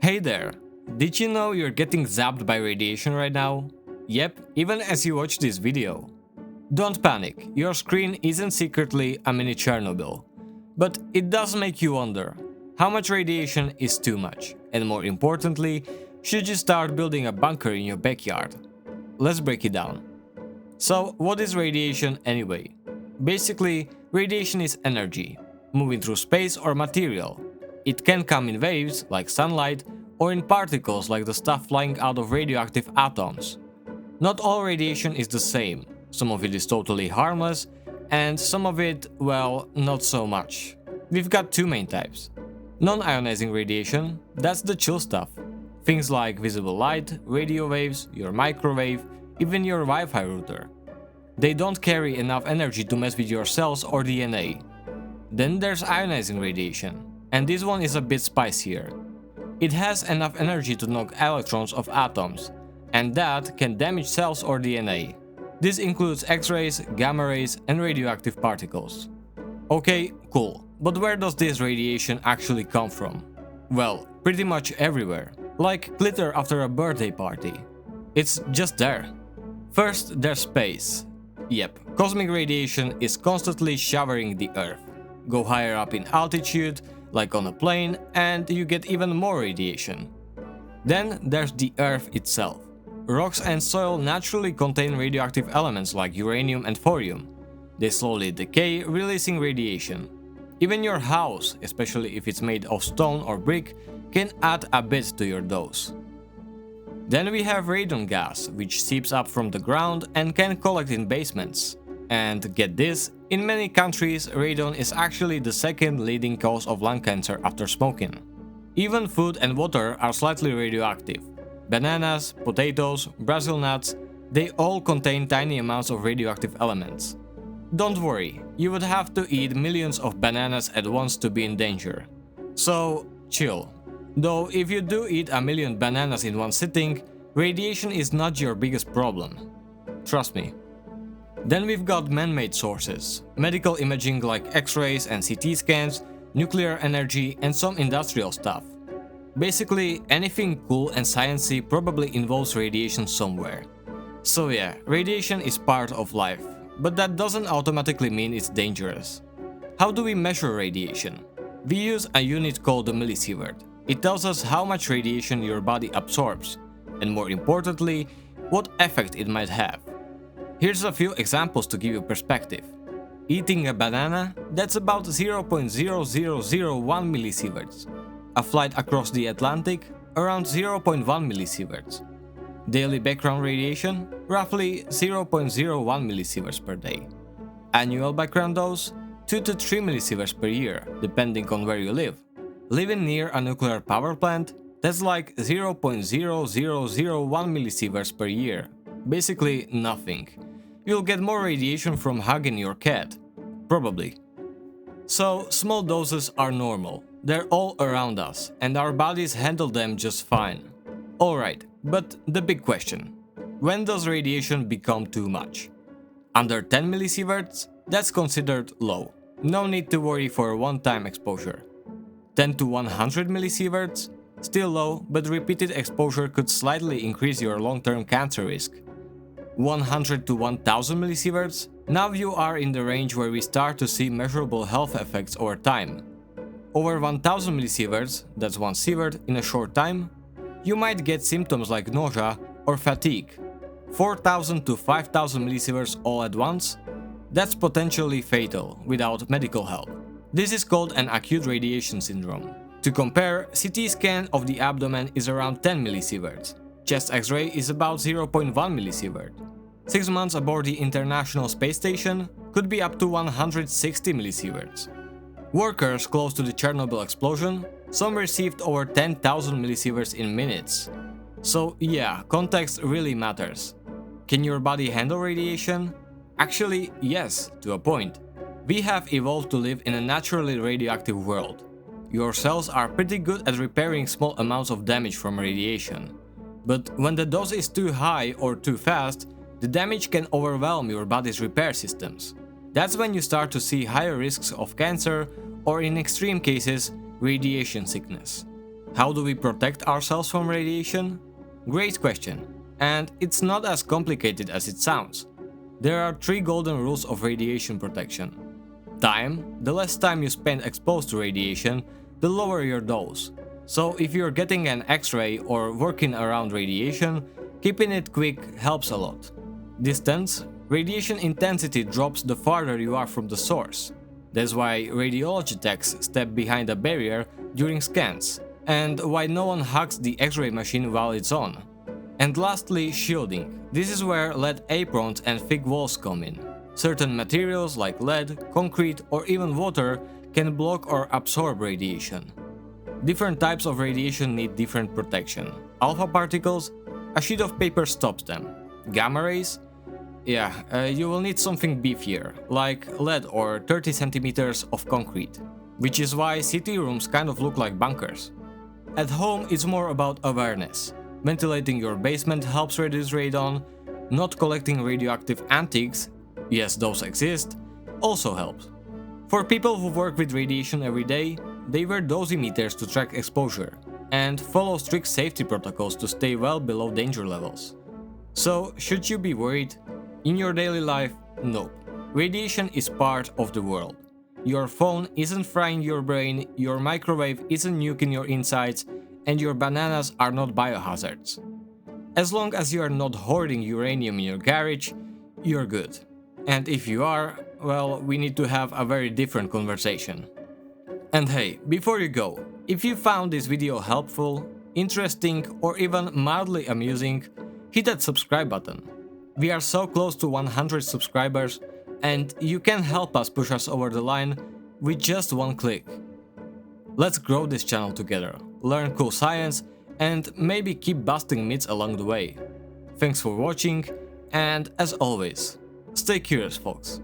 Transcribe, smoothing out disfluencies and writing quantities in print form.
Hey there! Did you know you're getting zapped by radiation right now? Yep, even as you watch this video. Don't panic, your screen isn't secretly a mini Chernobyl. But it does make you wonder, how much radiation is too much? And more importantly, should you start building a bunker in your backyard? Let's break it down. So, what is radiation anyway? Basically, radiation is energy, moving through space or material. It can come in waves, like sunlight, or in particles like the stuff flying out of radioactive atoms. Not all radiation is the same. Some of it is totally harmless, and some of it, well, not so much. We've got two main types. Non-ionizing radiation, that's the chill stuff. Things like visible light, radio waves, your microwave, even your Wi-Fi router. They don't carry enough energy to mess with your cells or DNA. Then there's ionizing radiation, and this one is a bit spicier. It has enough energy to knock electrons off atoms, and that can damage cells or DNA. This includes X-rays, gamma rays, and radioactive particles. Okay, cool, but where does this radiation actually come from? Well, pretty much everywhere, like glitter after a birthday party. It's just there. First, there's space. Yep, cosmic radiation is constantly showering the Earth. Go higher up in altitude, like on a plane, and you get even more radiation. Then there's the Earth itself. Rocks and soil naturally contain radioactive elements like uranium and thorium. They slowly decay, releasing radiation. Even your house, especially if it's made of stone or brick, can add a bit to your dose. Then we have radon gas, which seeps up from the ground and can collect in basements. And get this, in many countries, radon is actually the second leading cause of lung cancer after smoking. Even food and water are slightly radioactive. Bananas, potatoes, Brazil nuts, they all contain tiny amounts of radioactive elements. Don't worry, you would have to eat millions of bananas at once to be in danger. So, chill. Though if you do eat a million bananas in one sitting, radiation is not your biggest problem. Trust me. Then we've got man-made sources, medical imaging like X-rays and CT scans, nuclear energy, and some industrial stuff. Basically, anything cool and sciencey probably involves radiation somewhere. So yeah, radiation is part of life, but that doesn't automatically mean it's dangerous. How do we measure radiation? We use a unit called the millisievert. It tells us how much radiation your body absorbs, and more importantly, what effect it might have. Here's a few examples to give you perspective. Eating a banana, that's about 0.0001 millisieverts. A flight across the Atlantic, around 0.1 millisieverts. Daily background radiation, roughly 0.01 millisieverts per day. Annual background dose, 2 to 3 millisieverts per year, depending on where you live. Living near a nuclear power plant, that's like 0.0001 millisieverts per year. Basically nothing. You'll get more radiation from hugging your cat. Probably. So, small doses are normal. They're all around us, and our bodies handle them just fine. Alright, but the big question. When does radiation become too much? Under 10 millisieverts? That's considered low. No need to worry for a one-time exposure. 10 to 100 millisieverts? Still low, but repeated exposure could slightly increase your long-term cancer risk. 100 to 1000 millisieverts? Now you are in the range where we start to see measurable health effects over time. Over 1000 millisieverts, that's 1 sievert in a short time, you might get symptoms like nausea or fatigue. 4000 to 5000 millisieverts all at once? That's potentially fatal without medical help. This is called an acute radiation syndrome. To compare, CT scan of the abdomen is around 10 millisieverts. Chest X-ray is about 0.1 millisievert. 6 months aboard the International Space Station could be up to 160 millisieverts. Workers close to the Chernobyl explosion, some received over 10,000 millisieverts in minutes. So yeah, context really matters. Can your body handle radiation? Actually, yes, to a point. We have evolved to live in a naturally radioactive world. Your cells are pretty good at repairing small amounts of damage from radiation. But when the dose is too high or too fast, the damage can overwhelm your body's repair systems. That's when you start to see higher risks of cancer or, in extreme cases, radiation sickness. How do we protect ourselves from radiation? Great question, and it's not as complicated as it sounds. There are 3 golden rules of radiation protection. Time. The less time you spend exposed to radiation, the lower your dose. So if you're getting an X-ray or working around radiation, keeping it quick helps a lot. Distance. Radiation intensity drops the farther you are from the source. That's why radiology techs step behind a barrier during scans, and why no one hugs the X-ray machine while it's on. And lastly, shielding. This is where lead aprons and thick walls come in. Certain materials like lead, concrete or even water can block or absorb radiation. Different types of radiation need different protection. Alpha particles, a sheet of paper stops them. Gamma rays, you will need something beefier, like lead or 30 centimeters of concrete, which is why city rooms kind of look like bunkers. At home, it's more about awareness. Ventilating your basement helps reduce radon. Not collecting radioactive antiques, yes, those exist, also helps. For people who work with radiation every day, they wear dosimeters to track exposure and follow strict safety protocols to stay well below danger levels. So, should you be worried? In your daily life, nope. Radiation is part of the world. Your phone isn't frying your brain, your microwave isn't nuking your insides, and your bananas are not biohazards. As long as you are not hoarding uranium in your garage, you're good. And if you are, well, we need to have a very different conversation. And hey, before you go, if you found this video helpful, interesting or even mildly amusing, hit that subscribe button. We are so close to 100 subscribers and you can help us push us over the line with just one click. Let's grow this channel together, learn cool science and maybe keep busting myths along the way. Thanks for watching and as always, stay curious folks.